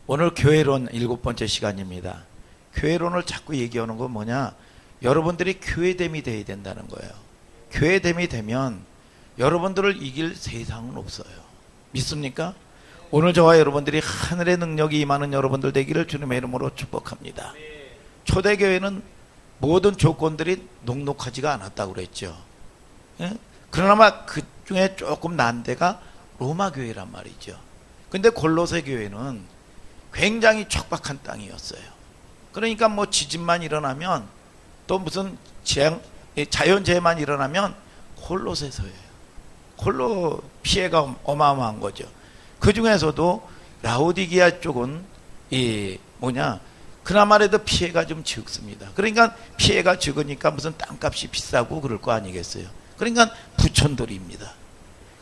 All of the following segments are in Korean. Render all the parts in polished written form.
오늘 교회론 7번째 시간입니다. 교회론을 자꾸 얘기하는 건 뭐냐? 여러분들이 교회됨이 돼야 된다는 거예요. 교회됨이 되면 여러분들을 이길 세상은 없어요. 믿습니까? 오늘 저와 여러분들이 하늘의 능력이 임하는 여러분들 되기를 주님의 이름으로 축복합니다. 초대교회는 모든 조건들이 녹록하지가 않았다고 그랬죠. 예? 그러나 그 중에 조금 난 데가 로마 교회란 말이죠. 근데 골로새 교회는 굉장히 척박한 땅이었어요. 그러니까 뭐 지진만 일어나면 또 무슨 자연재해만 일어나면 골로새서예요. 골로 피해가 어마어마한 거죠. 그 중에서도 라오디게아 쪽은 그나마라도 피해가 좀 적습니다. 그러니까 피해가 적으니까 무슨 땅값이 비싸고 그럴 거 아니겠어요. 그러니까 부촌들입니다.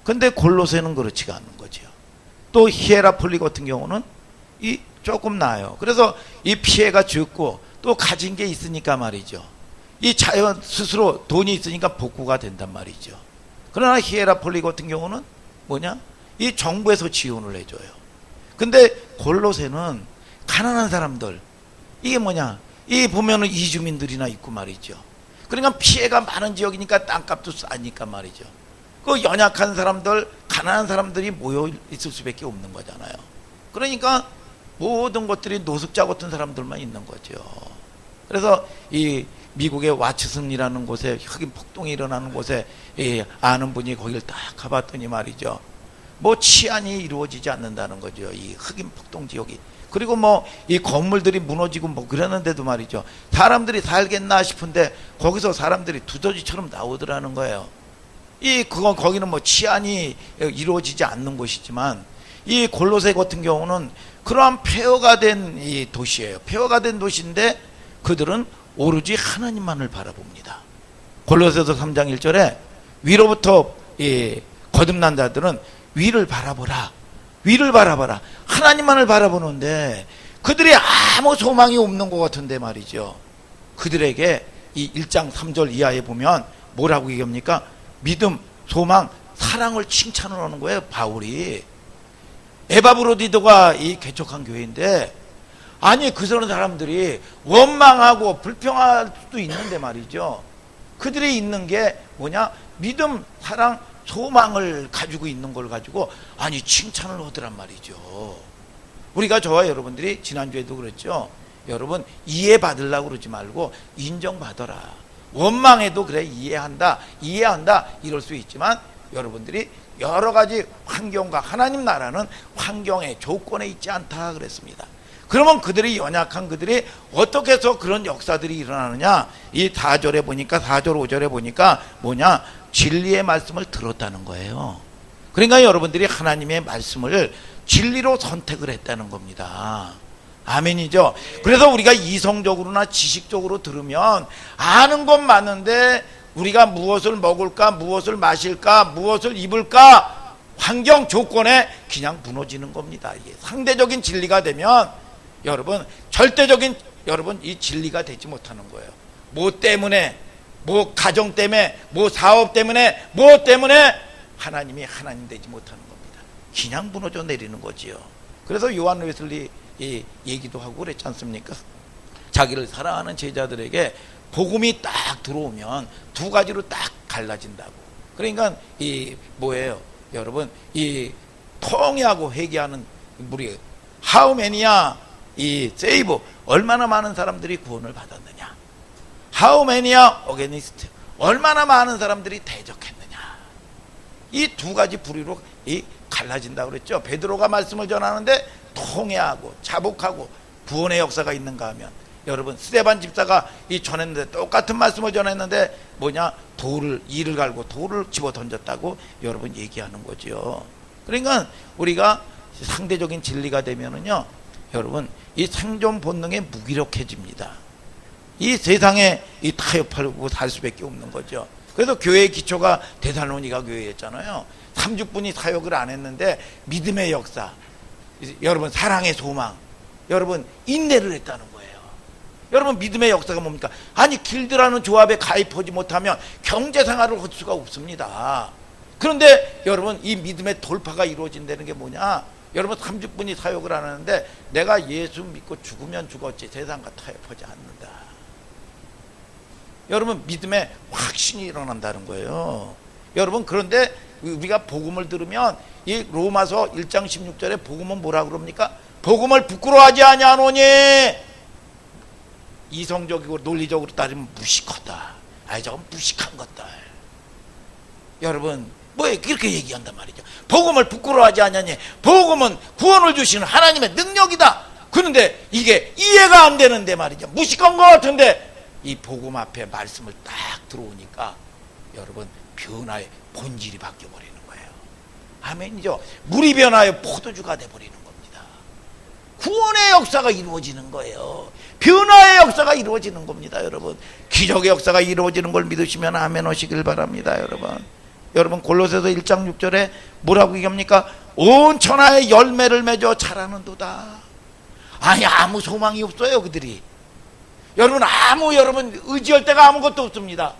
근데 골로새는 그렇지가 않은 거죠. 또 히에라폴리 같은 경우는 조금 나아요. 그래서 이 피해가 적고 또 가진 게 있으니까 말이죠. 이 자연 스스로 돈이 있으니까 복구가 된단 말이죠. 그러나 히에라폴리 같은 경우는 이 정부에서 지원을 해줘요. 근데 골로새는 가난한 사람들, 이 보면은 이주민들이나 있고 말이죠. 그러니까 피해가 많은 지역이니까 땅값도 싸니까 말이죠. 그 연약한 사람들, 가난한 사람들이 모여 있을 수밖에 없는 거잖아요. 그러니까 모든 것들이 노숙자 같은 사람들만 있는 거죠. 그래서 이 미국의 와츠슨이라는 곳에 흑인 폭동이 일어나는 곳에 아는 분이 거기를 딱 가봤더니 말이죠. 치안이 이루어지지 않는다는 거죠. 이 흑인 폭동 지역이. 그리고 이 건물들이 무너지고 그러는데도 말이죠. 사람들이 살겠나 싶은데 거기서 사람들이 두더지처럼 나오더라는 거예요. 거기는 치안이 이루어지지 않는 곳이지만 이 골로새 같은 경우는 그러한 폐허가 된 이 도시예요. 폐허가 된 도시인데 그들은 오로지 하나님만을 바라봅니다. 골로새서 3장 1절에 위로부터 거듭난 자들은 위를 바라보라. 위를 바라봐라. 하나님만을 바라보는데 그들이 아무 소망이 없는 것 같은데 말이죠. 그들에게 이 1장 3절 이하에 보면 뭐라고 얘기합니까? 믿음, 소망, 사랑을 칭찬을 하는 거예요. 바울이. 에바브로디도가 이 개척한 교회인데 그 사람들이 원망하고 불평할 수도 있는데 말이죠. 그들이 있는 게 믿음, 사랑, 소망을 가지고 있는 걸 가지고 칭찬을 하더란 말이죠. 우리가 저와 여러분들이 지난주에도 그랬죠. 여러분 이해받으려고 그러지 말고 인정받아라. 원망해도 그래 이해한다 이럴 수 있지만 여러분들이 여러 가지 환경과 하나님 나라는 환경의 조건에 있지 않다 그랬습니다. 그러면 그들이 연약한 그들이 어떻게 해서 그런 역사들이 일어나느냐? 이 4절에 보니까 4절 5절에 보니까 진리의 말씀을 들었다는 거예요. 그러니까 여러분들이 하나님의 말씀을 진리로 선택을 했다는 겁니다. 아멘이죠. 그래서 우리가 이성적으로나 지식적으로 들으면 아는 건 맞는데 우리가 무엇을 먹을까, 무엇을 마실까, 무엇을 입을까 환경 조건에 그냥 무너지는 겁니다. 이게 상대적인 진리가 되면 여러분 절대적인 이 진리가 되지 못하는 거예요. 때문에 가정 때문에 사업 때문에 때문에 하나님이 하나님 되지 못하는 겁니다. 그냥 무너져 내리는 거지요. 그래서 요한 웨슬리 얘기도 하고 그랬지 않습니까? 자기를 사랑하는 제자들에게 복음이 딱 들어오면 두 가지로 딱 갈라진다고. 그러니까 여러분 통회하고 회개하는 우리 how many야 save 얼마나 많은 사람들이 구원을 받았느냐. how many야 against 얼마나 많은 사람들이 대적했느냐. 이 두 가지 부류로 갈라진다고 그랬죠. 베드로가 말씀을 전하는데 통회하고 자복하고 구원의 역사가 있는가 하면 여러분 스데반 집사가 전했는데 똑같은 말씀을 전했는데 이를 갈고 돌을 집어 던졌다고 여러분 얘기하는 거죠. 그러니까 우리가 상대적인 진리가 되면은요 여러분 이 생존 본능에 무기력해집니다. 이 세상에 타협하고 살 수밖에 없는 거죠. 그래서 교회의 기초가 데살로니가 교회였잖아요. 30분이 사역을 안 했는데 믿음의 역사, 여러분 사랑의 소망, 여러분 인내를 했다는 거예요. 여러분 믿음의 역사가 뭡니까? 길드라는 조합에 가입하지 못하면 경제생활을 할 수가 없습니다. 그런데 여러분 이 믿음의 돌파가 이루어진다는 게 뭐냐? 여러분 30분이 타협을 안 하는데 내가 예수 믿고 죽으면 죽었지 세상과 타협하지 않는다. 여러분 믿음에 확신이 일어난다는 거예요. 여러분 그런데 우리가 복음을 들으면 이 로마서 1장 16절에 복음은 뭐라 그럽니까? 복음을 부끄러워하지 아니하노니 이성적이고 논리적으로 따지면 무식하다. 아이 저건 무식한 것들. 여러분 뭐 이렇게 얘기한단 말이죠. 복음을 부끄러워하지 않냐니 복음은 구원을 주시는 하나님의 능력이다. 그런데 이게 이해가 안 되는데 말이죠. 무식한 것 같은데 이 복음 앞에 말씀을 딱 들어오니까 여러분 변화의 본질이 바뀌어버리는 거예요. 아멘이죠. 물이 변하여 포도주가 돼버리는 겁니다. 구원의 역사가 이루어지는 거예요. 변화의 역사가 이루어지는 겁니다. 여러분 기적의 역사가 이루어지는 걸 믿으시면 아멘 하시길 바랍니다. 여러분 골로새서 1장 6절에 뭐라고 얘기합니까? 온 천하의 열매를 맺어 자라는도다. 아니 아무 소망이 없어요 그들이. 여러분 여러분 의지할 데가 아무것도 없습니다.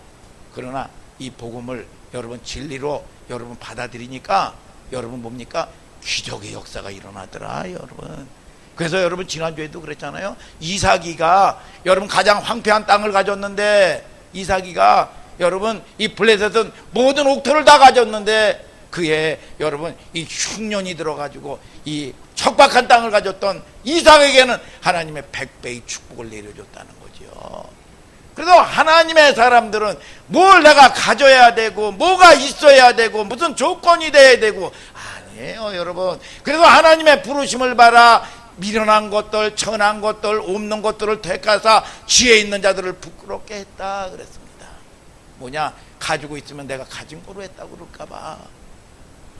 그러나 이 복음을 여러분 진리로 여러분 받아들이니까 여러분 뭡니까? 기적의 역사가 일어나더라 여러분. 그래서 여러분 지난주에도 그랬잖아요. 이삭이가 여러분 가장 황폐한 땅을 가졌는데 이삭이가 여러분 이 블레셋은 모든 옥토를 다 가졌는데 그에 여러분 이 흉년이 들어가지고 이 척박한 땅을 가졌던 이삭에게는 하나님의 100배의 축복을 내려줬다는 거죠. 그래서 하나님의 사람들은 뭘 내가 가져야 되고 뭐가 있어야 되고 무슨 조건이 돼야 되고 아니에요 여러분. 그래서 하나님의 부르심을 받아 미련한 것들 천한 것들 없는 것들을 택하사 지혜 있는 자들을 부끄럽게 했다 그랬습니다. 뭐냐? 가지고 있으면 내가 가진 거로 했다고 그럴까봐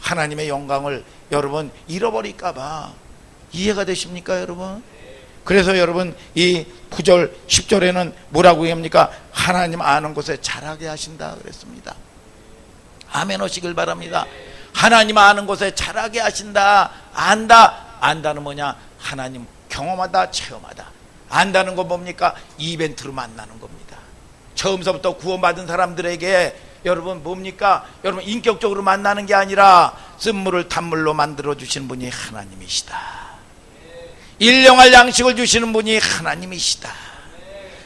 하나님의 영광을 여러분 잃어버릴까봐. 이해가 되십니까 여러분? 그래서 여러분 이 9절 10절에는 뭐라고 얘기합니까? 하나님 아는 것에 잘하게 하신다 그랬습니다. 아멘 하시길 바랍니다. 하나님 아는 것에 잘하게 하신다. 안다는 뭐냐? 하나님 경험하다 체험하다. 안다는 건 뭡니까? 이벤트로 만나는 겁니다. 처음서부터 구원받은 사람들에게 여러분 뭡니까? 여러분 인격적으로 만나는 게 아니라 쓴물을 단물로 만들어 주시는 분이 하나님이시다. 일용할 양식을 주시는 분이 하나님이시다.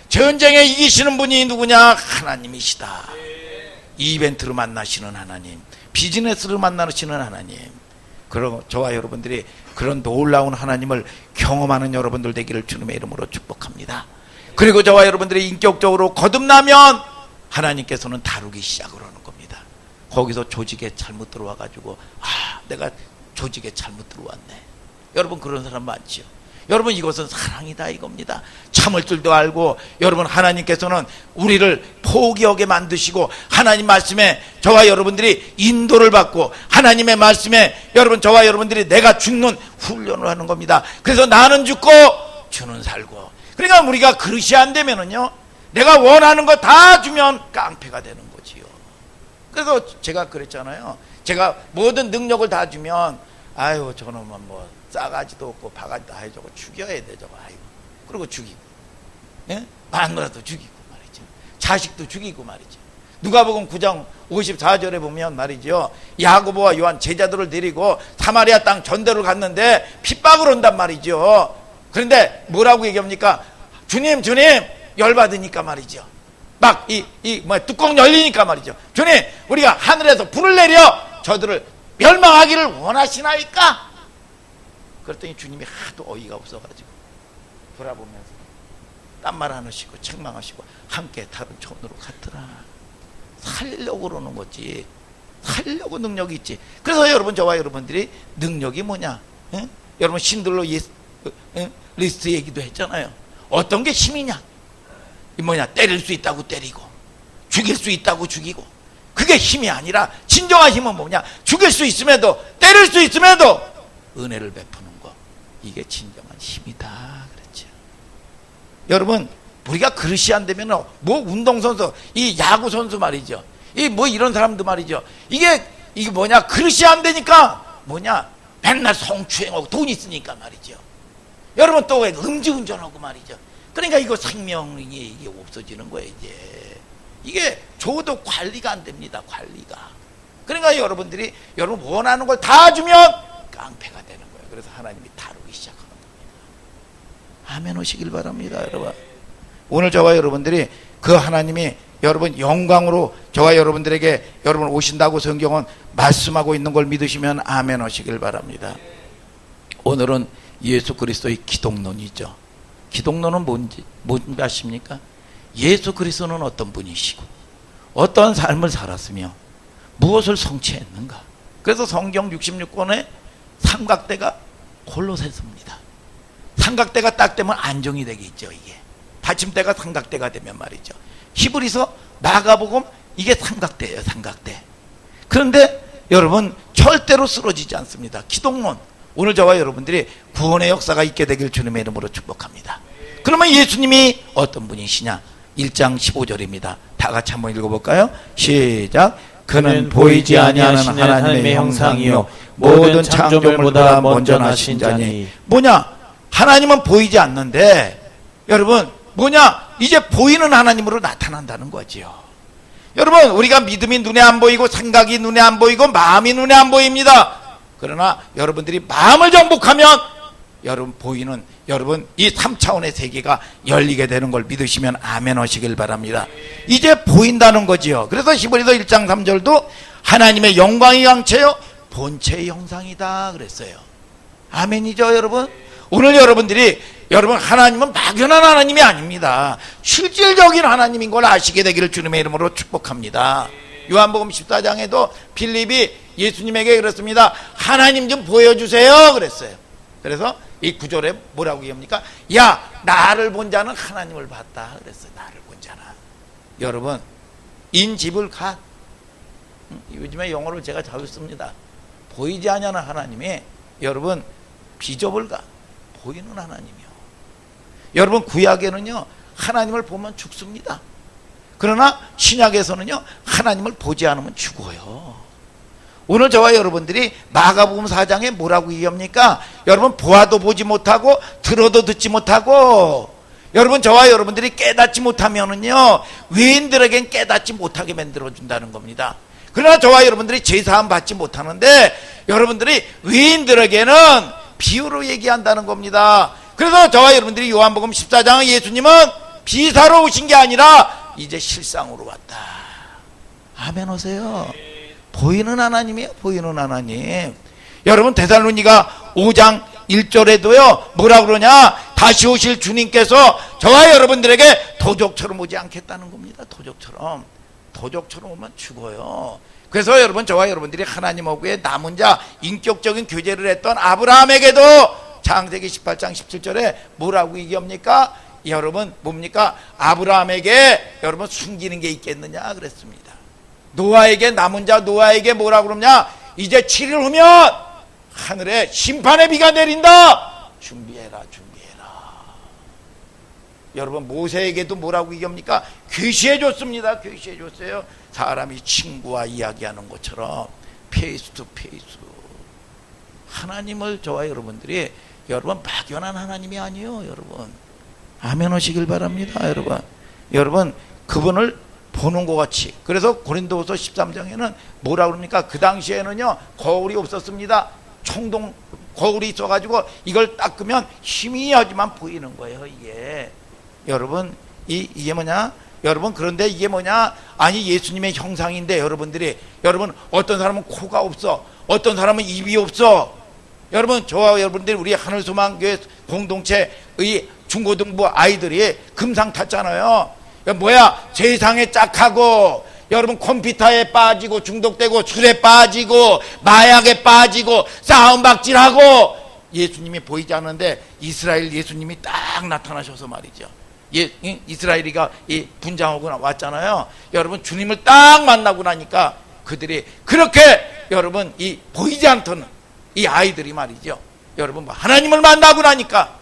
전쟁에 이기시는 분이 누구냐? 하나님이시다. 이벤트로 만나시는 하나님, 비즈니스로 만나시는 하나님. 그럼 저와 여러분들이 그런 놀라운 하나님을 경험하는 여러분들 되기를 주님의 이름으로 축복합니다. 그리고 저와 여러분들이 인격적으로 거듭나면 하나님께서는 다루기 시작을 하는 겁니다. 거기서 조직에 잘못 들어와 가지고 내가 조직에 잘못 들어왔네. 여러분 그런 사람 많지요. 여러분 이것은 사랑이다 이겁니다. 참을 줄도 알고 여러분 하나님께서는 우리를 포기하게 만드시고 하나님 말씀에 저와 여러분들이 인도를 받고 하나님의 말씀에 여러분 저와 여러분들이 내가 죽는 훈련을 하는 겁니다. 그래서 나는 죽고 주는 살고. 그러니까 우리가 그릇이 안 되면은요 내가 원하는 거 다 주면 깡패가 되는 거지요. 그래서 제가 그랬잖아요. 제가 모든 능력을 다 주면 아유 저놈은 뭐 싸가지도 없고 바가지도 아유 저거 죽여야 돼 저거 아이고. 그리고 죽이고 마누라도 죽이고 말이죠. 자식도 죽이고 말이죠. 누가복음 9장 54절에 보면 말이죠. 야고보와 요한 제자들을 데리고 사마리아 땅 전도를 갔는데 핍박을 온단 말이죠. 그런데 뭐라고 얘기합니까? 주님 열받으니까 말이죠. 막 뚜껑 열리니까 말이죠. 주님 우리가 하늘에서 불을 내려 저들을 멸망하기를 원하시나이까? 그랬더니 주님이 하도 어이가 없어가지고 돌아보면서 딴말 안 하시고 책망하시고 함께 다른 천으로 갔더라. 살려고 그러는 거지. 살려고 능력이 있지. 그래서 여러분 저와 여러분들이 능력이 뭐냐? 여러분 신들로 리스트 얘기도 했잖아요. 어떤 게 힘이냐? 뭐냐? 때릴 수 있다고 때리고 죽일 수 있다고 죽이고. 그게 힘이 아니라 진정한 힘은 뭐냐? 죽일 수 있음에도 때릴 수 있음에도 은혜를 베푸는 거. 이게 진정한 힘이다 그랬죠. 여러분 우리가 그릇이 안 되면 뭐 운동선수 이 야구선수 말이죠. 이 뭐 이런 사람도 말이죠. 이게 뭐냐? 그릇이 안 되니까 뭐냐? 맨날 성추행하고 돈 있으니까 말이죠. 여러분 또 왜 음주운전하고 말이죠. 그러니까 이거 생명이 이게 없어지는 거예요 이제. 이게 줘도 관리가 안 됩니다. 관리가. 그러니까 여러분들이 여러분 원하는 걸 다 주면 깡패가 되는 거예요. 그래서 하나님이 다루기 시작하는 겁니다. 아멘 오시길 바랍니다. 여러분, 오늘 저와 여러분들이 그 하나님이 여러분 영광으로 저와 여러분들에게 여러분 오신다고 성경은 말씀하고 있는 걸 믿으시면 아멘 하시길 바랍니다. 오늘은 예수 그리스도의 기독론이죠. 기독론은 뭔지 아십니까? 예수 그리스도는 어떤 분이시고 어떠한 삶을 살았으며 무엇을 성취했는가. 그래서 성경 66권의 삼각대가 골로새서입니다. 삼각대가 딱 되면 안정이 되겠죠. 이게 받침대가 삼각대가 되면 말이죠. 히브리서, 마가복음, 이게 삼각대예요. 삼각대. 그런데 여러분 절대로 쓰러지지 않습니다. 기독론, 오늘 저와 여러분들이 구원의 역사가 있게 되길 주님의 이름으로 축복합니다. 그러면 예수님이 어떤 분이시냐? 1장 15절입니다. 다 같이 한번 읽어볼까요? 시작. 그는 보이지 아니하는 하나님의 형상이요 모든 창조물보다 먼저 나신 자니. 뭐냐? 하나님은 보이지 않는데 여러분 뭐냐? 이제 보이는 하나님으로 나타난다는 거지요. 여러분 우리가 믿음이 눈에 안 보이고 생각이 눈에 안 보이고 마음이 눈에 안 보입니다. 그러나 여러분들이 마음을 정복하면 여러분 보이는 여러분 이 3차원의 세계가 열리게 되는 걸 믿으시면 아멘 하시길 바랍니다. 이제 보인다는 거지요. 그래서 히브리서 1장 3절도 하나님의 영광이 양체요 본체의 형상이다 그랬어요. 아멘이죠 여러분. 오늘 여러분들이 여러분 하나님은 막연한 하나님이 아닙니다. 실질적인 하나님인 걸 아시게 되기를 주님의 이름으로 축복합니다. 요한복음 14장에도 빌립이 예수님에게 그랬습니다. 하나님 좀 보여주세요 그랬어요. 그래서 이 구절에 뭐라고 얘기합니까? 야 나를 본 자는 하나님을 봤다 그랬어요. 나를 본 자는. 여러분 인집을 갓, 요즘에 영어를 제가 자주 씁니다. 보이지 않는 하나님이 여러분 비좁을 갓, 보이는 하나님이요. 여러분 구약에는요 하나님을 보면 죽습니다. 그러나 신약에서는요 하나님을 보지 않으면 죽어요. 오늘 저와 여러분들이 마가복음 4장에 뭐라고 얘기합니까? 여러분 보아도 보지 못하고 들어도 듣지 못하고 여러분 저와 여러분들이 깨닫지 못하면은요 외인들에겐 깨닫지 못하게 만들어준다는 겁니다. 그러나 저와 여러분들이 제사함 받지 못하는데 여러분들이 외인들에게는 비유로 얘기한다는 겁니다. 그래서 저와 여러분들이 요한복음 14장은 예수님은 비사로 오신 게 아니라 이제 실상으로 왔다. 아멘 하세요. 보이는 하나님이에요. 보이는 하나님. 여러분 데살로니가 5장 1절에도요 뭐라 그러냐? 다시 오실 주님께서 저와 여러분들에게 도적처럼 오지 않겠다는 겁니다. 도적처럼 오면 죽어요. 그래서 여러분 저와 여러분들이 하나님하고의 남은 자 인격적인 교제를 했던 아브라함에게도 창세기 18장 17절에 뭐라고 얘기합니까? 여러분 뭡니까? 아브라함에게 여러분 숨기는 게 있겠느냐 그랬습니다. 노아에게 남은 자 노아에게 뭐라 그러냐? 이제 7일 후면 하늘에 심판의 비가 내린다. 준비해라. 여러분 모세에게도 뭐라고 얘기합니까? 계시해줬습니다. 계시해줬어요. 사람이 친구와 이야기하는 것처럼 페이스 투 페이스. 하나님을 저와 여러분들이 여러분 막연한 하나님이 아니에요. 여러분 아멘 하시길 바랍니다. 여러분 그분을 보는 것 같이. 그래서 고린도후서 13장에는 뭐라 그럽니까? 그 당시에는요 거울이 없었습니다. 청동 거울이 있어가지고 이걸 닦으면 희미하지만 보이는 거예요. 이게 여러분 이게 뭐냐? 여러분 그런데 이게 뭐냐? 아니 예수님의 형상인데 여러분들이 여러분 어떤 사람은 코가 없어, 어떤 사람은 입이 없어. 여러분 저와 여러분들이 우리 하늘소망교회 공동체의 중고등부 아이들이 금상 탔잖아요. 뭐야? 세상에 짝하고 여러분 컴퓨터에 빠지고 중독되고 술에 빠지고 마약에 빠지고 싸움박질하고 예수님이 보이지 않는데 이스라엘 예수님이 딱 나타나셔서 말이죠. 이스라엘이가 이 분장하고 왔잖아요. 여러분 주님을 딱 만나고 나니까 그들이 그렇게 여러분 이 보이지 않던 이 아이들이 말이죠. 여러분 뭐 하나님을 만나고 나니까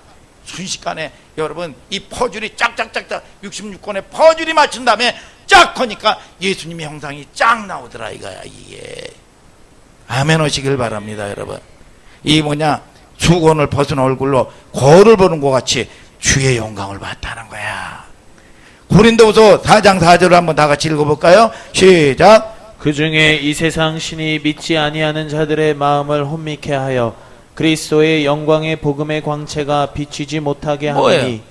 순식간에 여러분 이 퍼즐이 짝짝짝짝 66권에 퍼즐이 맞춘 다음에 쫙 하니까 예수님의 형상이 쫙 나오더라 이거야 이게. 아멘 하시길 바랍니다. 여러분 이 뭐냐 수건을 벗은 얼굴로 거울을 보는 것 같이 주의 영광을 봤다는 거야. 고린도후서 4장 4절을 한번 다 같이 읽어볼까요? 시작. 그 중에 이 세상 신이 믿지 아니하는 자들의 마음을 혼미케 하여 그리스도의 영광의 복음의 광채가 비치지 못하게 뭐예요? 하니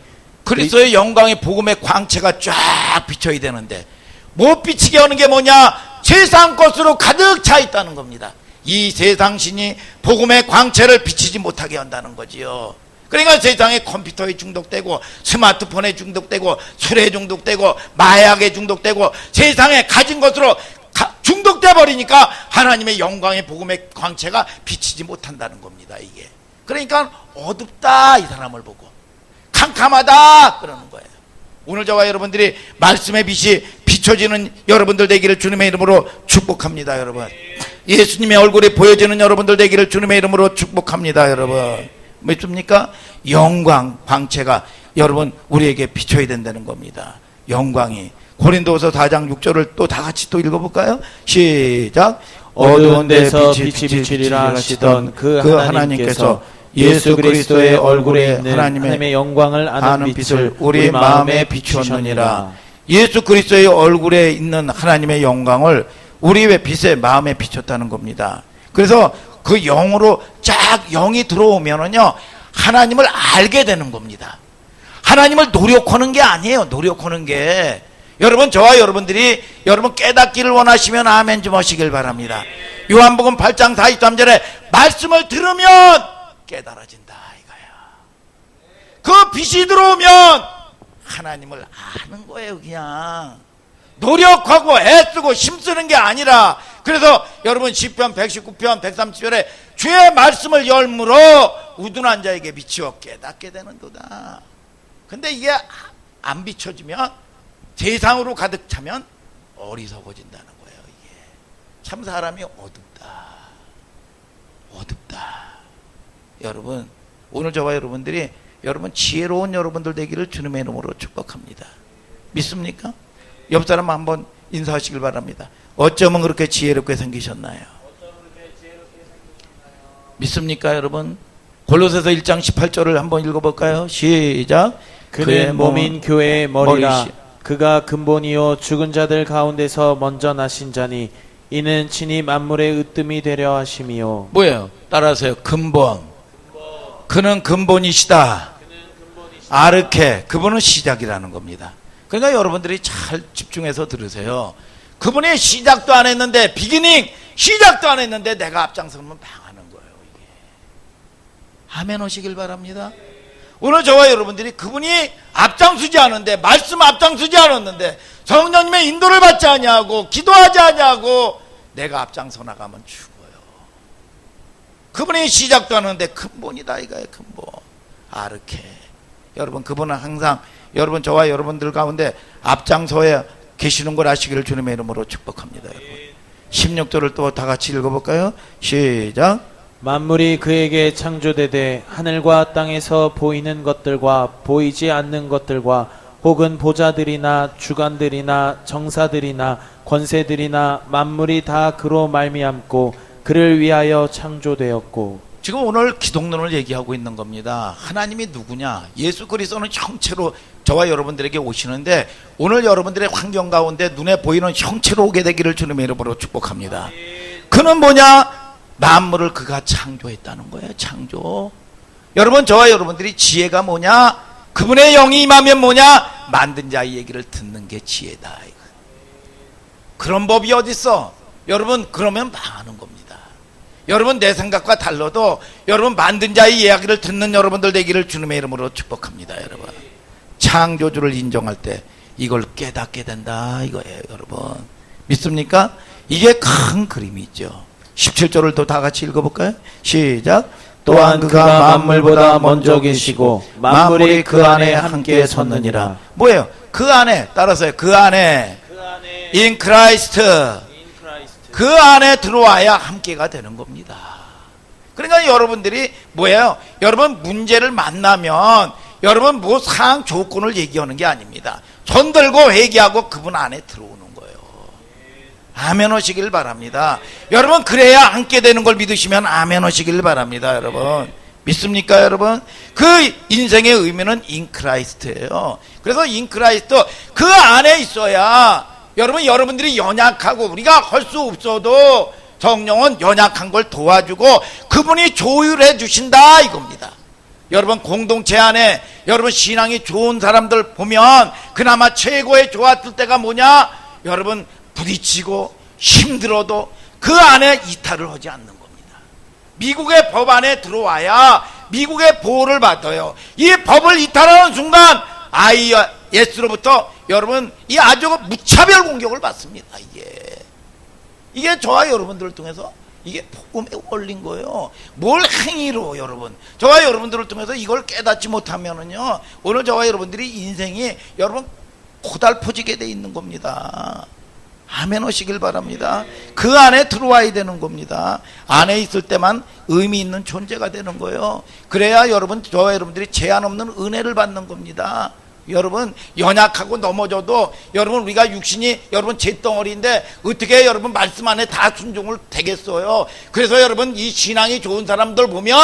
그리스도의 영광의 복음의 광채가 쫙 비춰야 되는데 못 비치게 하는 게 뭐냐? 세상 것으로 가득 차 있다는 겁니다. 이 세상 신이 복음의 광채를 비치지 못하게 한다는 거지요. 그러니까 세상에 컴퓨터에 중독되고 스마트폰에 중독되고 술에 중독되고 마약에 중독되고 세상에 가진 것으로 중독돼 버리니까 하나님의 영광의 복음의 광채가 비치지 못한다는 겁니다. 이게 그러니까 어둡다 이 사람을 보고 캄캄하다 그러는 거예요. 오늘 저와 여러분들이 말씀의 빛이 비춰지는 여러분들 되기를 주님의 이름으로 축복합니다. 여러분, 예수님의 얼굴이 보여지는 여러분들 되기를 주님의 이름으로 축복합니다. 여러분, 믿습니까? 영광 광채가 여러분 우리에게 비춰야 된다는 겁니다. 영광이. 고린도서 4장 6절을 또 다 같이 또 읽어볼까요? 시작. 어두운 데서 빛이 비치리라 하시던 그 하나님께서 예수 그리스도의 얼굴에 있는 하나님의 영광을 아는 빛을 우리 마음에 비추셨느니라. 예수 그리스도의 얼굴에 있는 하나님의 영광을 우리의 빛에 마음에 비췄다는 겁니다. 그래서 그 영으로 쫙 영이 들어오면은요 하나님을 알게 되는 겁니다. 하나님을 노력하는 게 아니에요. 노력하는 게 여러분, 저와 여러분들이 여러분 깨닫기를 원하시면 아멘 좀 하시길 바랍니다. 요한복음 8장 43절에 말씀을 들으면 깨달아진다 이거야. 그 빛이 들어오면 하나님을 아는 거예요. 그냥 노력하고 애쓰고 힘쓰는 게 아니라. 그래서 여러분 시편 119편 130절에 주의 말씀을 열므로 우둔한 자에게 비추어 깨닫게 되는도다. 근데 이게 안 비춰지면 세상으로 가득 차면 어리석어진다는 거예요. 이게 참 사람이 어둡다. 여러분, 오늘 저와 여러분들이 여러분 지혜로운 여러분들 되기를 주님의 이름으로 축복합니다. 믿습니까? 옆 사람 한번 인사하시길 바랍니다. 어쩌면 그렇게 지혜롭게 생기셨나요? 믿습니까 여러분? 골로새서 1장 18절을 한번 읽어볼까요? 시작. 그는 몸인 교회의 머리라. 그가 근본이요 죽은 자들 가운데서 먼저 나신 자니 이는 친히 만물의 으뜸이 되려 하심이요. 뭐예요? 따라하세요. 근본. 그는 근본이시다. 아르케. 그분은 시작이라는 겁니다. 그러니까 여러분들이 잘 집중해서 들으세요. 그분이 시작도 안 했는데 비기닝 시작도 안 했는데 내가 앞장서면 망하는 거예요. 이게. 아멘 하시길 바랍니다. 오늘 저와 여러분들이 그분이 앞장서지 않은데 말씀 앞장서지 않았는데 성령님의 인도를 받지 않냐고 기도하지 않냐고 내가 앞장서 나가면 죽어요. 그분이 시작도 하는데 근본이다 이거예요. 근본. 아르케. 여러분 그분은 항상 여러분 저와 여러분들 가운데 앞장서에 계시는 걸 아시기를 주님의 이름으로 축복합니다. 여러분 16절을 또 다 같이 읽어볼까요? 시작. 만물이 그에게 창조되되 하늘과 땅에서 보이는 것들과 보이지 않는 것들과 혹은 보좌들이나 주관들이나 정사들이나 권세들이나 만물이 다 그로 말미암고 그를 위하여 창조되었고. 지금 오늘 기독론을 얘기하고 있는 겁니다. 하나님이 누구냐? 예수 그리스도는 형체로 저와 여러분들에게 오시는데 오늘 여러분들의 환경 가운데 눈에 보이는 형체로 오게 되기를 주님의 이름으로 축복합니다. 그는 뭐냐? 만물을 그가 창조했다는 거예요. 창조. 여러분 저와 여러분들이 지혜가 뭐냐? 그분의 영이 임하면 뭐냐? 만든 자의 얘기를 듣는 게 지혜다. 그런 법이 어딨어? 여러분 그러면 망하는 겁니다. 여러분 내 생각과 달라도 여러분 만든 자의 이야기를 듣는 여러분들 되기를 주님의 이름으로 축복합니다. 여러분 창조주를 인정할 때 이걸 깨닫게 된다 이거예요. 여러분 믿습니까? 이게 큰 그림이죠. 17절을 또 다 같이 읽어볼까요? 시작. 또한 그가 만물보다 먼저 계시고 만물이 그 안에 함께 섰느니라. 뭐예요? 그 안에 따라서요. 그 안에 in Christ 그 안에 들어와야 함께가 되는 겁니다. 그러니까 여러분들이 뭐예요? 여러분 문제를 만나면 여러분 뭐 상황 조건을 얘기하는 게 아닙니다. 손 들고 회개하고 그분 안에 들어오는 거예요. 아멘 하시길 바랍니다. 여러분 그래야 함께 되는 걸 믿으시면 아멘 하시길 바랍니다. 여러분 믿습니까 여러분? 그 인생의 의미는 인크라이스트예요. 그래서 인크라이스트 그 안에 있어야 여러분 여러분들이 연약하고 우리가 할 수 없어도 성령은 연약한 걸 도와주고 그분이 조율해 주신다 이겁니다. 여러분 공동체 안에 여러분 신앙이 좋은 사람들 보면 그나마 최고의 좋았을 때가 뭐냐? 여러분 부딪히고 힘들어도 그 안에 이탈을 하지 않는 겁니다. 미국의 법 안에 들어와야 미국의 보호를 받아요. 이 법을 이탈하는 순간 IS로부터 여러분 이 아주 무차별 공격을 받습니다. 이게 저와 여러분들을 통해서 이게 복음에 올린 거예요. 뭘 행위로 여러분 저와 여러분들을 통해서 이걸 깨닫지 못하면은요 오늘 저와 여러분들이 인생이 여러분 고달퍼지게 돼 있는 겁니다. 아멘 하시길 바랍니다. 그 안에 들어와야 되는 겁니다. 안에 있을 때만 의미 있는 존재가 되는 거예요. 그래야 여러분 저와 여러분들이 제한 없는 은혜를 받는 겁니다. 여러분 연약하고 넘어져도 여러분 우리가 육신이 여러분 잿덩어리인데 어떻게 여러분 말씀 안에 다 순종을 되겠어요. 그래서 여러분 이 신앙이 좋은 사람들 보면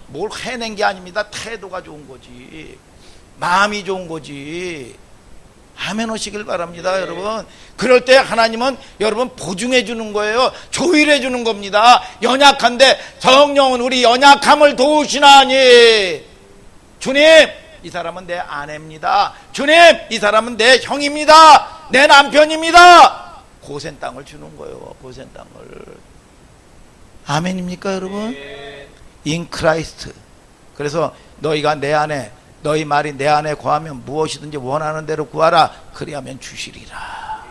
뭘 해낸 게 아닙니다. 태도가 좋은 거지, 마음이 좋은 거지. 아멘 하시길 바랍니다. 여러분 그럴 때 하나님은 여러분 보증해 주는 거예요. 조율해 주는 겁니다. 연약한데 성령은 우리 연약함을 도우시나니 주님 이 사람은 내 아내입니다. 주님 이 사람은 내 형입니다. 내 남편입니다. 고센 땅을 주는 거예요. 고센 땅을. 아멘입니까 여러분? In Christ. 그래서 너희가 내 안에 너희 말이 내 안에 거하면 무엇이든지 원하는 대로 구하라. 그리하면 주시리라.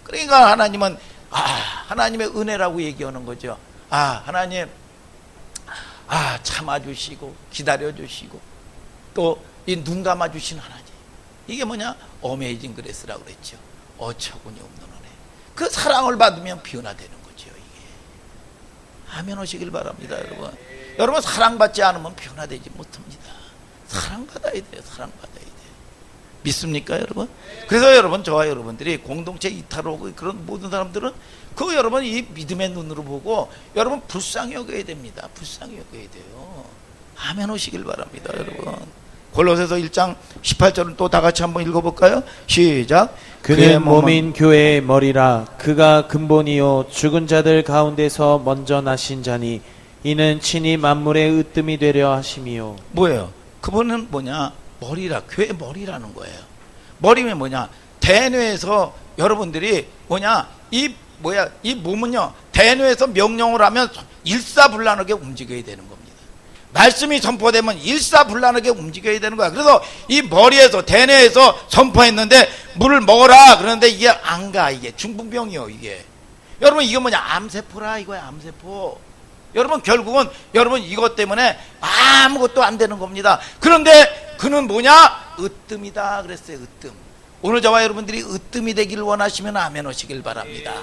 그러니까 하나님은 하나님의 은혜라고 얘기하는 거죠. 하나님 참아주시고 기다려주시고 또 이 눈 감아주신 하나님. 이게 뭐냐? 어메이징 그레스라고 그랬죠. 어처구니 없는 은혜. 그 사랑을 받으면 변화되는 거죠. 이게. 아멘 하시길 바랍니다. 여러분 사랑받지 않으면 변화되지 못합니다. 사랑받아야 돼요. 사랑받아야 돼요. 믿습니까 여러분? 그래서 여러분 저와 여러분들이 공동체 이탈 오고 그런 모든 사람들은 그 여러분 이 믿음의 눈으로 보고 여러분 불쌍히 여겨야 됩니다. 불쌍히 여겨야 돼요. 아멘 하시길 바랍니다. 여러분 골로새서 1장 18절은 또 다 같이 한번 읽어볼까요? 시작. 그는 몸인 교회의 머리라. 그가 근본이요 죽은 자들 가운데서 먼저 나신 자니 이는 친히 만물의 으뜸이 되려 하심이요. 뭐예요? 그분은 뭐냐? 머리라. 교회 머리라는 거예요. 머리면 뭐냐? 대뇌에서 여러분들이 뭐냐? 이 몸은요 대뇌에서 명령을 하면 일사불란하게 움직여야 되는 겁니다. 말씀이 선포되면 일사불란하게 움직여야 되는 거야. 그래서 이 머리에서 대뇌에서 선포했는데 물을 먹어라 그러는데 이게 안 가. 이게 중풍병이요. 이게 여러분 이거 뭐냐? 암세포라 이거야. 암세포. 여러분 결국은 여러분 이것 때문에 아무것도 안 되는 겁니다. 그런데 그는 뭐냐? 으뜸이다 그랬어요. 으뜸. 오늘 저와 여러분들이 으뜸이 되기를 원하시면 아멘 하시길 바랍니다.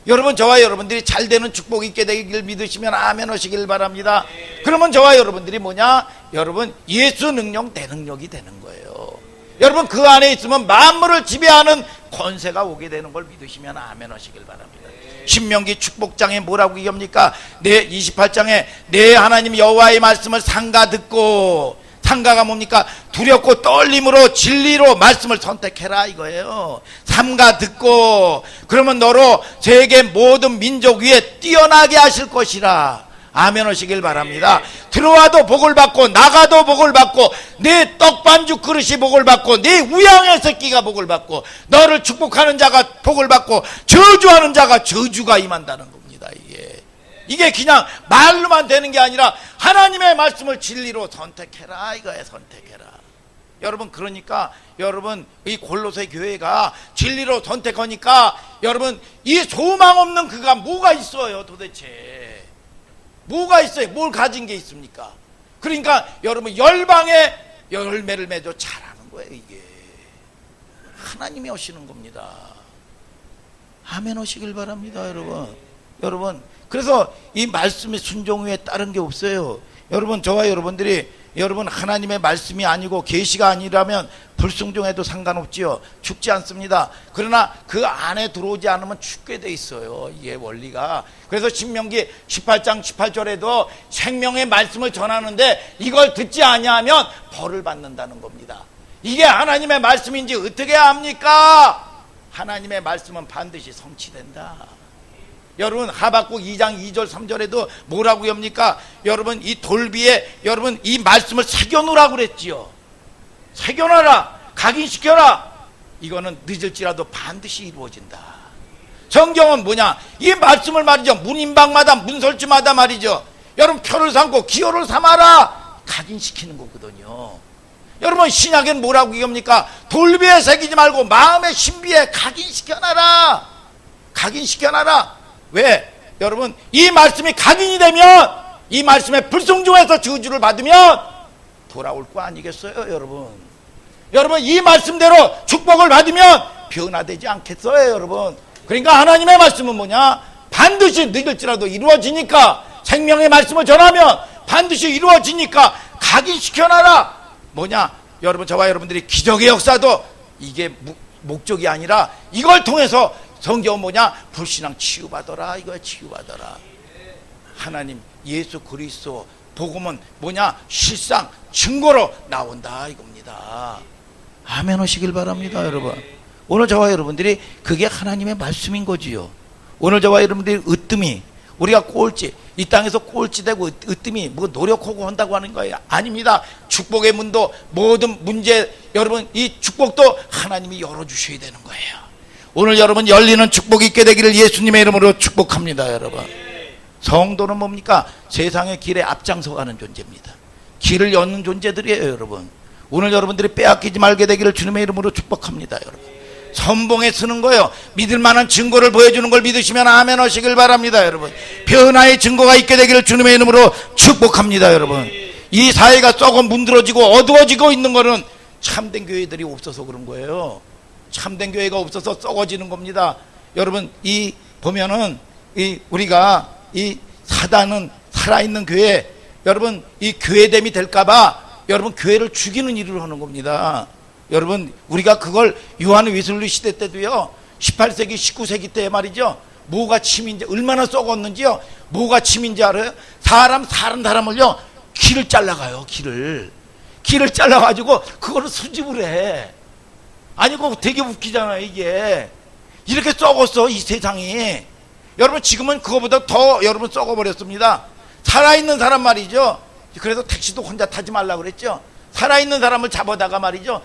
여러분 저와 여러분들이 잘 되는 축복 있게 되기를 믿으시면 아멘 하시길 바랍니다. 그러면 저와 여러분들이 뭐냐? 여러분 예수 능력 내 능력이 되는 거예요. 여러분 그 안에 있으면 만물을 지배하는 권세가 오게 되는 걸 믿으시면 아멘 하시길 바랍니다. 신명기 축복장에 뭐라고 얘기합니까? 28장에 내 하나님 여호와의 말씀을 삼가 듣고, 삼가가 뭡니까? 두렵고 떨림으로 진리로 말씀을 선택해라 이거예요. 삼가 듣고 그러면 너로 세계 모든 민족 위에 뛰어나게 하실 것이라. 아멘 하시길 바랍니다. 들어와도 복을 받고 나가도 복을 받고 네 떡반죽 그릇이 복을 받고 네 우양의 새끼가 복을 받고 너를 축복하는 자가 복을 받고 저주하는 자가 저주가 임한다는 겁니다. 이게 그냥 말로만 되는 게 아니라 하나님의 말씀을 진리로 선택해라 이거예요. 선택해라. 여러분 그러니까 여러분 이 골로새 교회가 진리로 선택하니까 여러분 이 소망 없는 그가 뭐가 있어요 도대체. 뭐가 있어요? 뭘 가진 게 있습니까? 그러니까 여러분 열방에 열매를 맺어 자라는 거예요. 이게 하나님이 오시는 겁니다. 아멘 하시길 바랍니다. 여러분 그래서 이 말씀의 순종 위에 다른 게 없어요. 여러분 저와 여러분들이 여러분 하나님의 말씀이 아니고 계시가 아니라면 불순종해도 상관없지요. 죽지 않습니다. 그러나 그 안에 들어오지 않으면 죽게 돼 있어요. 이게 원리가. 그래서 신명기 18장 18절에도 생명의 말씀을 전하는데 이걸 듣지 아니하면 벌을 받는다는 겁니다. 이게 하나님의 말씀인지 어떻게 압니까? 하나님의 말씀은 반드시 성취된다. 여러분 하박국 2장 2절 3절에도 뭐라고 합니까? 여러분 이 돌비에 여러분 이 말씀을 새겨놓으라고 그랬지요. 새겨놔라, 각인시켜라. 이거는 늦을지라도 반드시 이루어진다. 성경은 뭐냐? 이 말씀을 말이죠, 문인방마다 문설주마다 말이죠, 여러분 표를 삼고 기호를 삼아라, 각인시키는 거거든요. 여러분 신약에는 뭐라고 얘기합니까? 돌비에 새기지 말고 마음의 신비에 각인시켜놔라. 각인시켜놔라. 왜? 여러분 이 말씀이 각인이 되면 이 말씀에 불순종해서 저주를 받으면 돌아올 거 아니겠어요? 여러분 이 말씀대로 축복을 받으면 변화되지 않겠어요? 여러분, 그러니까 하나님의 말씀은 뭐냐? 반드시 늦을지라도 이루어지니까, 생명의 말씀을 전하면 반드시 이루어지니까 각인시켜놔라. 뭐냐? 여러분 저와 여러분들이 기적의 역사도 이게 목적이 아니라 이걸 통해서 성경은 뭐냐? 불신앙 치유받아라, 이거야. 치유받아라. 하나님 예수 그리스도 복음은 뭐냐? 실상 증거로 나온다, 이겁니다. 아멘 하시길 바랍니다. 여러분 오늘 저와 여러분들이 그게 하나님의 말씀인 거지요. 오늘 저와 여러분들이 으뜸이, 우리가 꼴찌, 이 땅에서 꼴찌되고 으뜸이 뭐 노력하고 한다고 하는 거예요. 아닙니다. 축복의 문도, 모든 문제, 여러분 이 축복도 하나님이 열어주셔야 되는 거예요. 오늘 여러분 열리는 축복이 있게 되기를 예수님의 이름으로 축복합니다. 여러분 성도는 뭡니까? 세상의 길에 앞장서 가는 존재입니다. 길을 여는 존재들이에요. 여러분 오늘 여러분들이 빼앗기지 말게 되기를 주님의 이름으로 축복합니다. 여러분 선봉에 쓰는 거예요. 믿을 만한 증거를 보여주는 걸 믿으시면 아멘 하시길 바랍니다. 여러분 변화의 증거가 있게 되기를 주님의 이름으로 축복합니다. 여러분 이 사회가 썩어 문드러지고 어두워지고 있는 거는 참된 교회들이 없어서 그런 거예요. 참된 교회가 없어서 썩어지는 겁니다. 여러분 이 보면은 이 우리가 이 사단은 살아있는 교회, 여러분 이 교회됨이 될까봐 여러분 교회를 죽이는 일을 하는 겁니다. 여러분 우리가 그걸 요한 웨슬리 시대 때도요, 18세기 19세기 때 말이죠, 뭐가 침인지, 얼마나 썩었는지요. 뭐가 침인지 알아요? 사람을요 길을 잘라가요. 길을 잘라가지고 그거를 수집을 해. 아니 그거 되게 웃기잖아요. 이게 이렇게 썩었어 이 세상이. 여러분 지금은 그거보다 더 여러분 썩어버렸습니다. 살아있는 사람 말이죠, 그래서 택시도 혼자 타지 말라고 그랬죠. 살아있는 사람을 잡아다가 말이죠,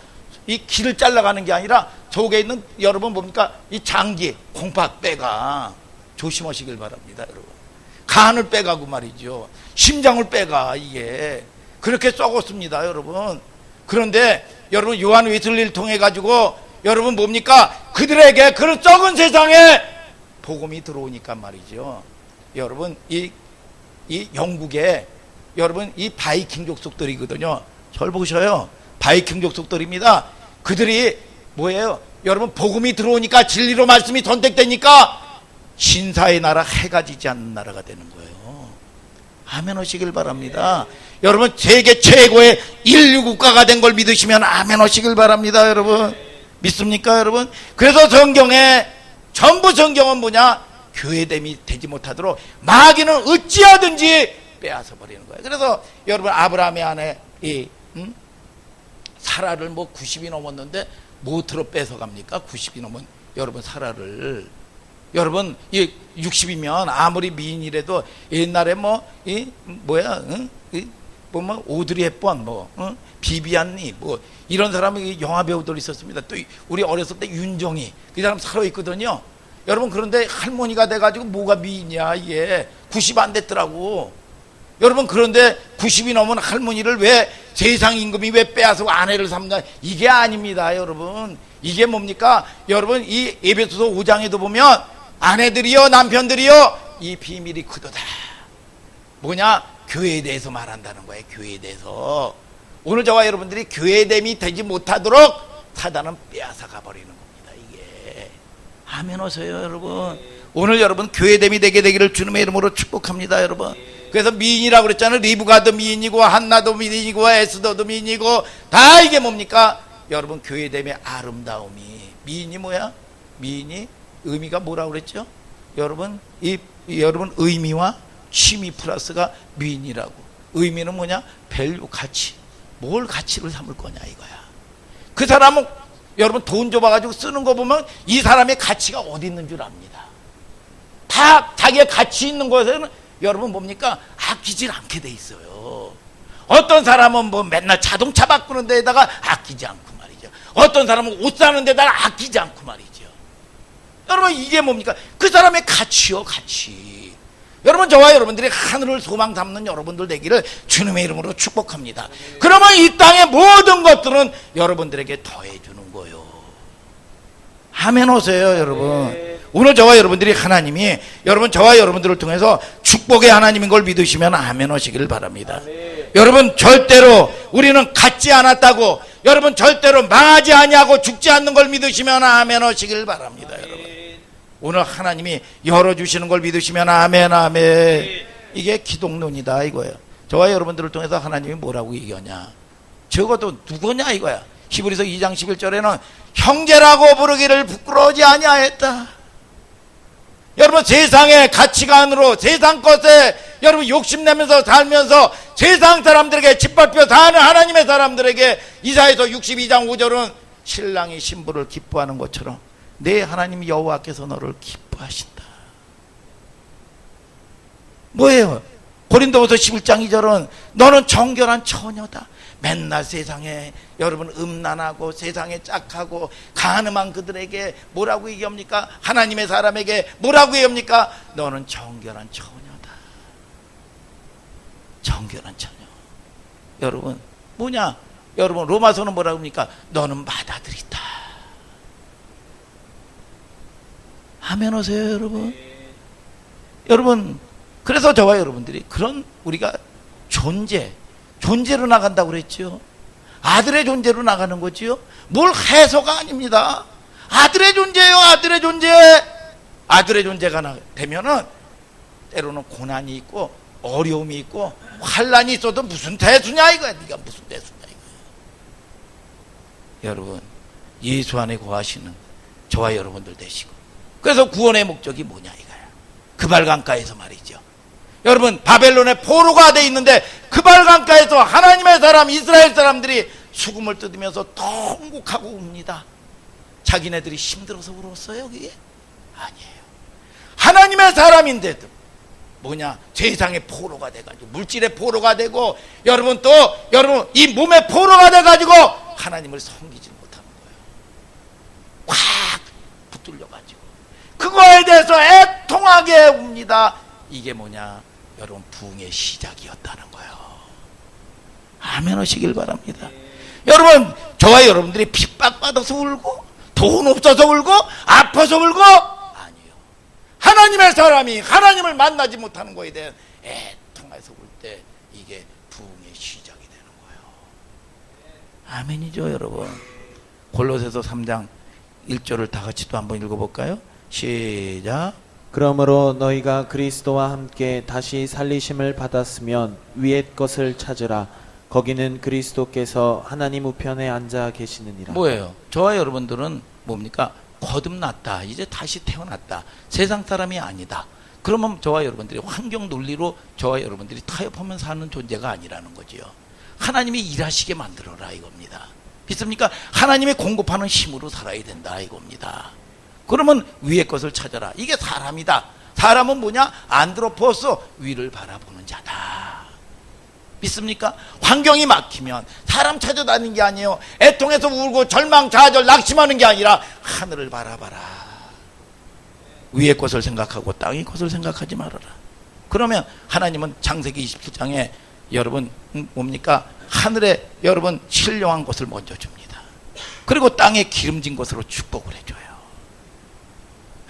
이 길을 잘라가는 게 아니라 속에 있는 여러분 뭡니까? 이 장기, 콩팥 빼가. 조심하시길 바랍니다. 여러분 간을 빼가고 말이죠, 심장을 빼가. 이게 그렇게 썩었습니다. 여러분 그런데 여러분 요한 웨슬리를 통해 가지고 여러분 뭡니까? 그들에게 그런 썩은 세상에 복음이 들어오니까 말이죠, 여러분 이 영국에 여러분 이 바이킹 족속들이거든요. 절 보셔요. 바이킹 족속들입니다. 그들이 뭐예요? 여러분 복음이 들어오니까, 진리로 말씀이 선택되니까 신사의 나라, 해가 지지 않는 나라가 되는 거예요. 아멘 하시길 바랍니다. 여러분 세계 최고의 인류 국가가 된 걸 믿으시면 아멘 하시길 바랍니다. 여러분 믿습니까? 여러분 그래서 성경에 전부 성경은 뭐냐? 교회됨이 되지 못하도록 마귀는 어찌하든지 빼앗아 버리는 거예요. 그래서 여러분 아브라함의 아내 이 사라를 뭐 90이 넘었는데 무엇으로 뺏어갑니까? 90이 넘은 여러분 사라를. 여러분 이 60이면 아무리 미인이라도 옛날에 뭐 이 뭐야 뭐 오드리 헵번 비비안니 뭐 이런 사람이 영화 배우들 있었습니다. 또 우리 어렸을 때 윤정이, 그 사람 살아 있거든요. 여러분 그런데 할머니가 돼가지고 뭐가 미인이야, 이게 90 안 됐더라고. 여러분 그런데 90이 넘은 할머니를 왜 세상 임금이 왜 빼앗고 아내를 삼나? 이게 아닙니다. 여러분 이게 뭡니까? 여러분 이 에베소서 5장에도 보면 아내들이여 남편들이여 이 비밀이 크도다. 뭐냐? 교회에 대해서 말한다는 거예요. 교회에 대해서. 오늘 저와 여러분들이 교회됨이 되지 못하도록 사단은 빼앗아가 버리는 겁니다. 이게 아멘 하세요. 여러분 오늘 여러분 교회됨이 되게 되기를 주님의 이름으로 축복합니다. 여러분 그래서 미인이라고 그랬잖아요. 리브가도 미인이고 한나도 미인이고 에스더도 미인이고 다 이게 뭡니까? 여러분 교회됨의 아름다움이. 미인이 뭐야? 미인이 의미가 뭐라고 그랬죠? 여러분 여러분 의미와 취미 플러스가 미인이라고. 의미는 뭐냐? 밸류, 가치. 뭘 가치를 삼을 거냐 이거야. 그 사람은 여러분 돈 줘봐가지고 쓰는 거 보면 이 사람의 가치가 어디 있는 줄 압니다. 다 자기의 가치 있는 것에는 여러분 뭡니까? 아끼질 않게 돼 있어요. 어떤 사람은 뭐 맨날 자동차 바꾸는 데에다가 아끼지 않고 말이죠. 어떤 사람은 옷 사는 데다가 아끼지 않고 말이죠. 여러분 이게 뭡니까? 그 사람의 가치요, 가치. 여러분 저와 여러분들이 하늘을 소망 삼는 여러분들 되기를 주님의 이름으로 축복합니다. 그러면 이 땅의 모든 것들은 여러분들에게 더해주는 거예요. 아멘 오세요 여러분. 오늘 저와 여러분들이 하나님이 여러분 저와 여러분들을 통해서 축복의 하나님인 걸 믿으시면 아멘 하시기를 바랍니다. 여러분 절대로 우리는 갖지 않았다고, 여러분 절대로 망하지 아니하고 죽지 않는 걸 믿으시면 아멘 하시기를 바랍니다. 여러분 오늘 하나님이 열어주시는 걸 믿으시면 아멘 아멘. 이게 기독론이다 이거예요. 저와 여러분들을 통해서 하나님이 뭐라고 얘기하냐, 적어도 누구냐 이거야. 히브리서 2장 11절에는 형제라고 부르기를 부끄러워하지 아니하였다. 여러분 세상의 가치관으로 세상 것에 여러분 욕심내면서 살면서 세상 사람들에게 짓밟혀 사는 하나님의 사람들에게 이사야서 62장 5절은 신랑이 신부를 기뻐하는 것처럼 내 하나님 여호와께서 너를 기뻐하신다. 뭐예요? 고린도후서 11장 2절은 너는 정결한 처녀다. 맨날 세상에 여러분 음란하고 세상에 짝하고 가늠한 그들에게 뭐라고 얘기합니까? 하나님의 사람에게 뭐라고 얘기합니까? 너는 정결한 처녀다. 정결한 처녀. 여러분 뭐냐? 여러분 로마서는 뭐라고 합니까? 너는 맏아들이다. 아멘 오세요 여러분. 여러분 그래서 저와 여러분들이 그런 우리가 존재로 나간다고 그랬죠. 아들의 존재로 나가는 거지요. 뭘 해서가 아닙니다. 아들의 존재예요. 아들의 존재. 아들의 존재가 되면은 때로는 고난이 있고 어려움이 있고 환란이 있어도 무슨 대수냐 이거야. 네가 무슨 대수냐 이거야. 여러분 예수 안에 거하시는 저와 여러분들 되시고, 그래서 구원의 목적이 뭐냐 이거야. 그발강가에서 말이죠. 여러분 바벨론의 포로가 돼 있는데 그발강가에서 하나님의 사람 이스라엘 사람들이 수금을 뜯으면서 통곡하고 웁니다. 자기네들이 힘들어서 울었어요 그게? 아니에요. 하나님의 사람인데도 뭐냐, 세상의 포로가 돼가지고 물질의 포로가 되고 여러분 또 여러분 이 몸의 포로가 돼가지고 하나님을 섬기지 못하는 거예요. 확 붙들려가지고 그거에 대해서 애통하게 웁니다. 이게 뭐냐, 여러분 부흥의 시작이었다는 거예요. 아멘 하시길 바랍니다. 여러분 저와 여러분들이 핍박받아서 울고 돈 없어서 울고 아파서 울고 아니요. 하나님의 사람이 하나님을 만나지 못하는 거에 대한 애통해서 울 때 이게 부흥의 시작이 되는 거예요. 아멘이죠 여러분. 골로새서 3장 1절을 다 같이 또 한번 읽어볼까요? 시작. 그러므로 너희가 그리스도와 함께 다시 살리심을 받았으면 위의 것을 찾으라. 거기는 그리스도께서 하나님 우편에 앉아 계시느니라. 뭐예요? 저와 여러분들은 뭡니까? 거듭났다. 이제 다시 태어났다. 세상 사람이 아니다. 그러면 저와 여러분들이 환경 논리로 저와 여러분들이 타협하면 사는 존재가 아니라는 거지요. 하나님이 일하시게 만들어라 이겁니다. 믿습니까? 하나님이 공급하는 힘으로 살아야 된다 이겁니다. 그러면 위의 것을 찾아라. 이게 사람이다. 사람은 뭐냐? 안드로포스, 위를 바라보는 자다. 믿습니까? 환경이 막히면 사람 찾아다니는 게 아니에요. 애통해서 울고 절망, 좌절, 낙심하는 게 아니라 하늘을 바라봐라. 위의 것을 생각하고 땅의 것을 생각하지 말아라. 그러면 하나님은 창세기 27장에 여러분 뭡니까? 하늘에 여러분 신령한 것을 먼저 줍니다. 그리고 땅에 기름진 것으로 축복을 해줘요.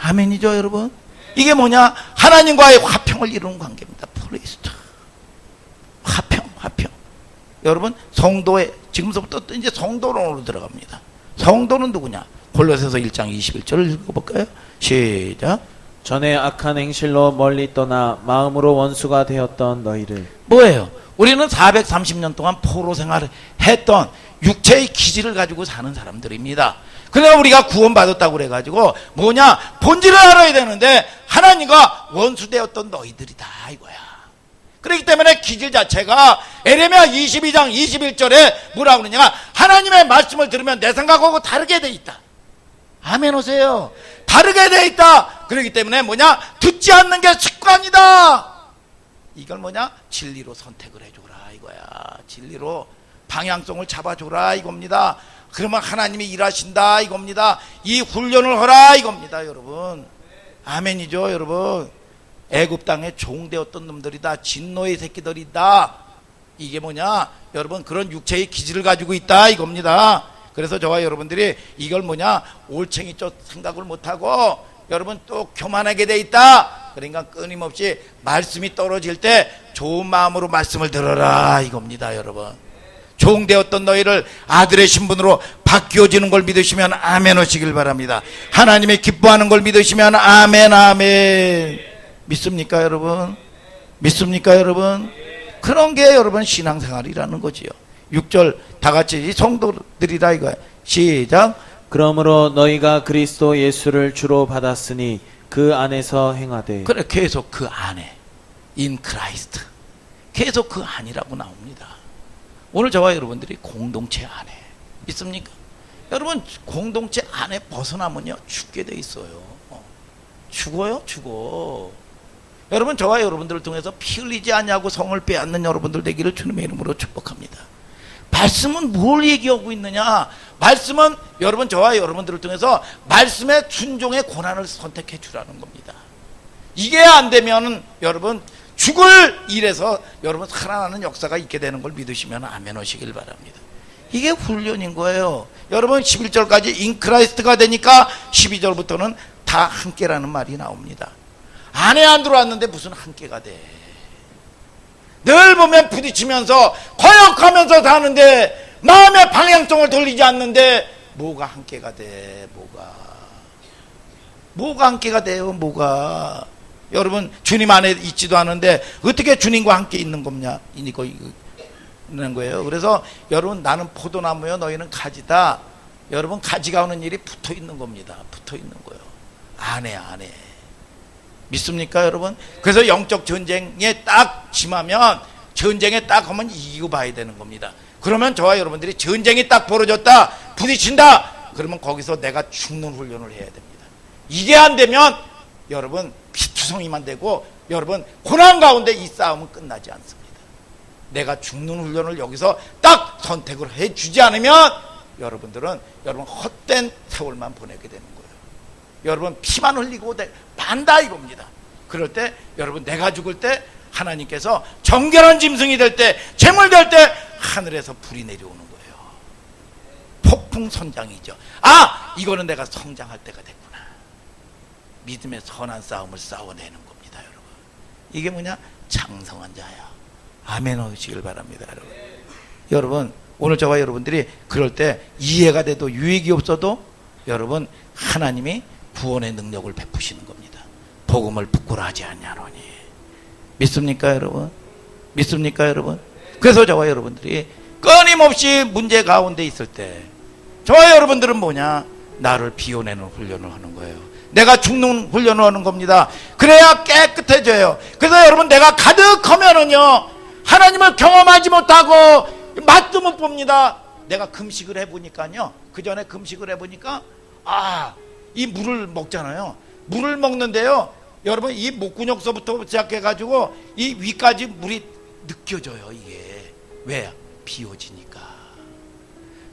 아멘이죠 여러분. 이게 뭐냐? 하나님과의 화평을 이루는 관계입니다. 프리스트. 화평. 여러분 성도의 지금서부터 이제 성도론으로 들어갑니다. 성도는 누구냐? 골로새서 1장 21절을 읽어볼까요? 시작. 전에 악한 행실로 멀리 떠나 마음으로 원수가 되었던 너희를. 뭐예요? 우리는 430년 동안 포로 생활을 했던 육체의 기질을 가지고 사는 사람들입니다. 그래서 우리가 구원받았다고 그래가지고 뭐냐? 본질을 알아야 되는데 하나님과 원수되었던 너희들이다 이거야. 그렇기 때문에 기질 자체가 에레미야 22장 21절에 뭐라고 그러냐? 하나님의 말씀을 들으면 내 생각하고 다르게 돼 있다. 아멘 오세요. 다르게 돼 있다. 그렇기 때문에 뭐냐? 듣지 않는 게 습관이다. 이걸 뭐냐? 진리로 선택을 해줘라 이거야. 진리로 방향성을 잡아줘라 이겁니다. 그러면 하나님이 일하신다 이겁니다. 이 훈련을 하라 이겁니다 여러분. 아멘이죠 여러분. 애굽 땅에 종되었던 놈들이다. 진노의 새끼들이다. 이게 뭐냐? 여러분 그런 육체의 기질을 가지고 있다 이겁니다. 그래서 저와 여러분들이 이걸 뭐냐? 올챙이 쪽 생각을 못하고 여러분 또 교만하게 돼 있다. 그러니까 끊임없이 말씀이 떨어질 때 좋은 마음으로 말씀을 들어라 이겁니다 여러분. 종되었던 너희를 아들의 신분으로 바뀌어지는 걸 믿으시면 아멘 하시길 바랍니다. 하나님의 기뻐하는 걸 믿으시면 아멘 아멘. 믿습니까 여러분? 믿습니까 여러분? 그런 게 여러분 신앙생활이라는 거지요. 6절 다 같이 성도들이라 이거예요. 시작. 그러므로 너희가 그리스도 예수를 주로 받았으니 그 안에서 행하되. 그래 계속 그 안에 in Christ 계속 그 안이라고 나옵니다. 오늘 저와 여러분들이 공동체 안에 있습니까? 여러분 공동체 안에 벗어나면요 죽게 돼 있어요. 죽어요 죽어. 여러분 저와 여러분들을 통해서 피 흘리지 아니하고 성을 빼앗는 여러분들 되기를 주님의 이름으로 축복합니다. 말씀은 뭘 얘기하고 있느냐? 말씀은 여러분 저와 여러분들을 통해서 말씀의 순종의 고난을 선택해 주라는 겁니다. 이게 안 되면 여러분 죽을 일에서 여러분 살아나는 역사가 있게 되는 걸 믿으시면 아멘 하시길 바랍니다. 이게 훈련인 거예요. 여러분 11절까지 인크라이스트가 되니까 12절부터는 다 함께라는 말이 나옵니다. 안에 안 들어왔는데 무슨 함께가 돼. 늘 보면 부딪히면서 거역하면서 사는데 마음의 방향성을 돌리지 않는데 뭐가 함께가 돼. 뭐가 함께가 돼요. 뭐가. 여러분 주님 안에 있지도 않은데 어떻게 주님과 함께 있는 겁냐 있는 거예요. 그래서 여러분 나는 포도나무요 너희는 가지다. 여러분 가지가 오는 일이 붙어 있는 겁니다. 붙어 있는 거예요. 안에 믿습니까 여러분? 그래서 영적 전쟁에 딱 심하면 전쟁에 딱 하면 이기고 봐야 되는 겁니다. 그러면 저와 여러분들이 전쟁이 딱 벌어졌다 부딪힌다 그러면 거기서 내가 죽는 훈련을 해야 됩니다. 이게 안 되면 여러분 피투성이만 되고 여러분 고난 가운데 이 싸움은 끝나지 않습니다. 내가 죽는 훈련을 여기서 딱 선택을 해주지 않으면 여러분들은 여러분 헛된 세월만 보내게 되는 거예요. 여러분 피만 흘리고 만다 이겁니다. 그럴 때 여러분 내가 죽을 때 하나님께서 정결한 짐승이 될 때 재물 될 때 하늘에서 불이 내려오는 거예요. 폭풍 선장이죠. 아 이거는 내가 성장할 때가 됐구나. 믿음의 선한 싸움을 싸워내는 겁니다 여러분. 이게 뭐냐? 장성한 자야. 아멘 하시길 바랍니다 여러분. 여러분 오늘 저와 여러분들이 그럴 때 이해가 돼도 유익이 없어도 여러분 하나님이 구원의 능력을 베푸시는 겁니다. 복음을 부끄러워하지 않냐노니. 믿습니까 여러분? 믿습니까 여러분? 그래서 저와 여러분들이 끊임없이 문제 가운데 있을 때 저와 여러분들은 뭐냐? 나를 비워내는 훈련을 하는 거예요. 내가 죽는 훈련을 하는 겁니다. 그래야 깨끗해져요. 그래서 여러분 내가 가득하면은요 하나님을 경험하지 못하고 맛도 못 봅니다. 내가 금식을 해보니까요 그 전에 금식을 해보니까 이 물을 먹잖아요. 물을 먹는데요 여러분 이 목구녕서부터 시작해가지고 이 위까지 물이 느껴져요. 이게 왜? 비워지니까.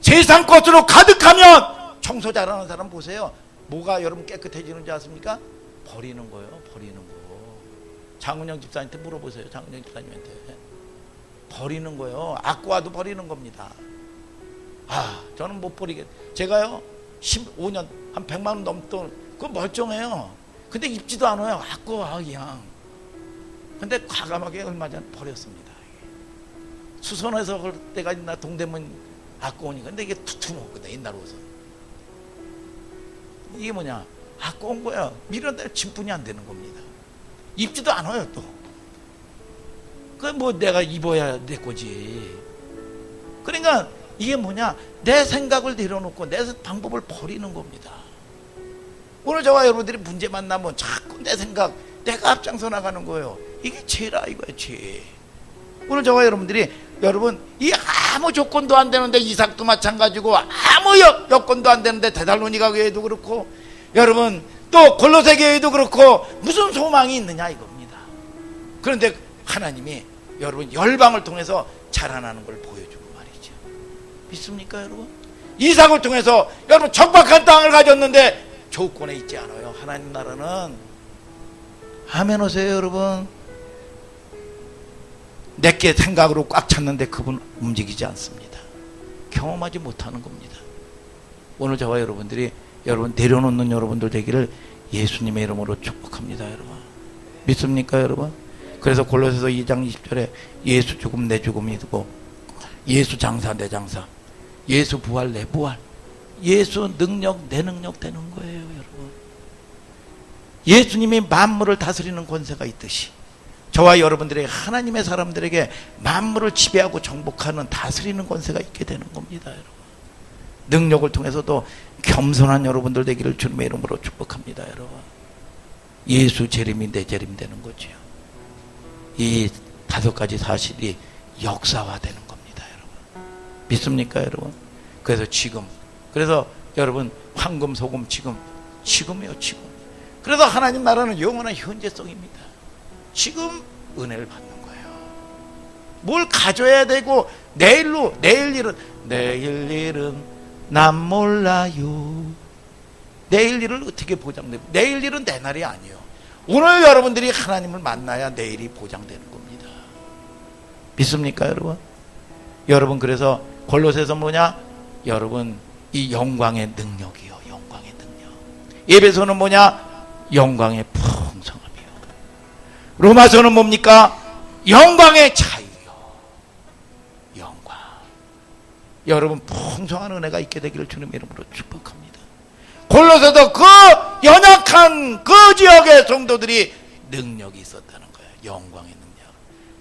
세상 것으로 가득하면 청소 잘하는 사람 보세요. 뭐가 여러분 깨끗해지는 줄 아십니까? 버리는 거예요. 버리는 거. 장은영 집사님한테 물어보세요. 장은영 집사님한테. 버리는 거예요. 악과도 버리는 겁니다. 저는 못 버리겠. 제가요 15년 한 100만 원 넘던 그거 멀쩡해요. 근데 입지도 않아요. 악과 그냥. 근데 과감하게 얼마 전에 버렸습니다. 수선해서 갈 때가 있나 동대문 아까우니까. 근데 이게 두툼하거든 옛날 옷은. 이게 뭐냐? 아까운 거야. 밀어내면 진분이 안 되는 겁니다. 입지도 않아요 또. 그건 뭐 내가 입어야 될 거지. 그러니까 이게 뭐냐? 내 생각을 내려놓고 내 방법을 버리는 겁니다. 오늘 저와 여러분들이 문제 만나면 자꾸 내 생각, 내가 앞장서 나가는 거예요. 이게 죄라 이거야 죄. 오늘 저와 여러분들이 여러분 이 아무 조건도 안 되는데 이삭도 마찬가지고 아무 여건도 안 되는데 데살로니가 교회도 그렇고 여러분 또 골로새 교회도 그렇고 무슨 소망이 있느냐 이겁니다. 그런데 하나님이 여러분 열방을 통해서 자라나는 걸 보여주고 말이죠. 믿습니까 여러분? 이삭을 통해서 여러분 척박한 땅을 가졌는데 조건에 있지 않아요. 하나님 나라는. 아멘 오세요 여러분. 내게 생각으로 꽉 찼는데 그분 움직이지 않습니다. 경험하지 못하는 겁니다. 오늘 저와 여러분들이 여러분 내려놓는 여러분들 되기를 예수님의 이름으로 축복합니다. 여러분 믿습니까 여러분? 그래서 골로새서 2장 20절에 예수 죽음 내 죽음이고 예수 장사 내 장사, 예수 부활 내 부활, 예수 능력 내 능력 되는 거예요. 여러분 예수님이 만물을 다스리는 권세가 있듯이 저와 여러분들에게 하나님의 사람들에게 만물을 지배하고 정복하는 다스리는 권세가 있게 되는 겁니다. 여러분 능력을 통해서도 겸손한 여러분들 되기를 주님의 이름으로 축복합니다. 여러분 예수 재림이 내 재림 되는 거죠. 이 5가지 사실이 역사화되는 겁니다. 여러분 믿습니까 여러분? 그래서 여러분 황금 소금 지금이요 지금. 그래서 하나님 나라는 영원한 현재성입니다. 지금 은혜를 받는 거예요. 뭘 가져야 되고 내일 일은 난 몰라요. 내일 일을 어떻게 보장돼? 내일 일은 내 날이 아니에요. 오늘 여러분들이 하나님을 만나야 내일이 보장되는 겁니다. 믿습니까 여러분? 여러분 그래서 골로새서 뭐냐? 여러분 이 영광의 능력이요. 영광의 능력. 에베소는 뭐냐? 영광의 풍성함이요. 로마서는 뭡니까? 영광의 자유요. 영광. 여러분 풍성한 은혜가 있게 되기를 주님의 이름으로 축복합니다. 골로새도 그 연약한 그 지역의 성도들이 능력이 있었다는 거예요. 영광의 능력.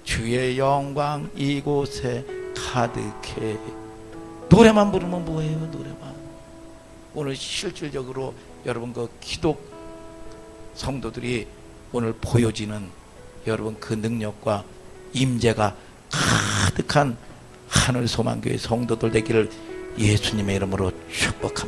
주의 영광 이곳에 가득해. 노래만 부르면 뭐예요? 노래만. 오늘 실질적으로 여러분 그 기독 성도들이 오늘 보여지는 여러분 그 능력과 임재가 가득한 하늘소망교회 성도들 되기를 예수님의 이름으로 축복합니다.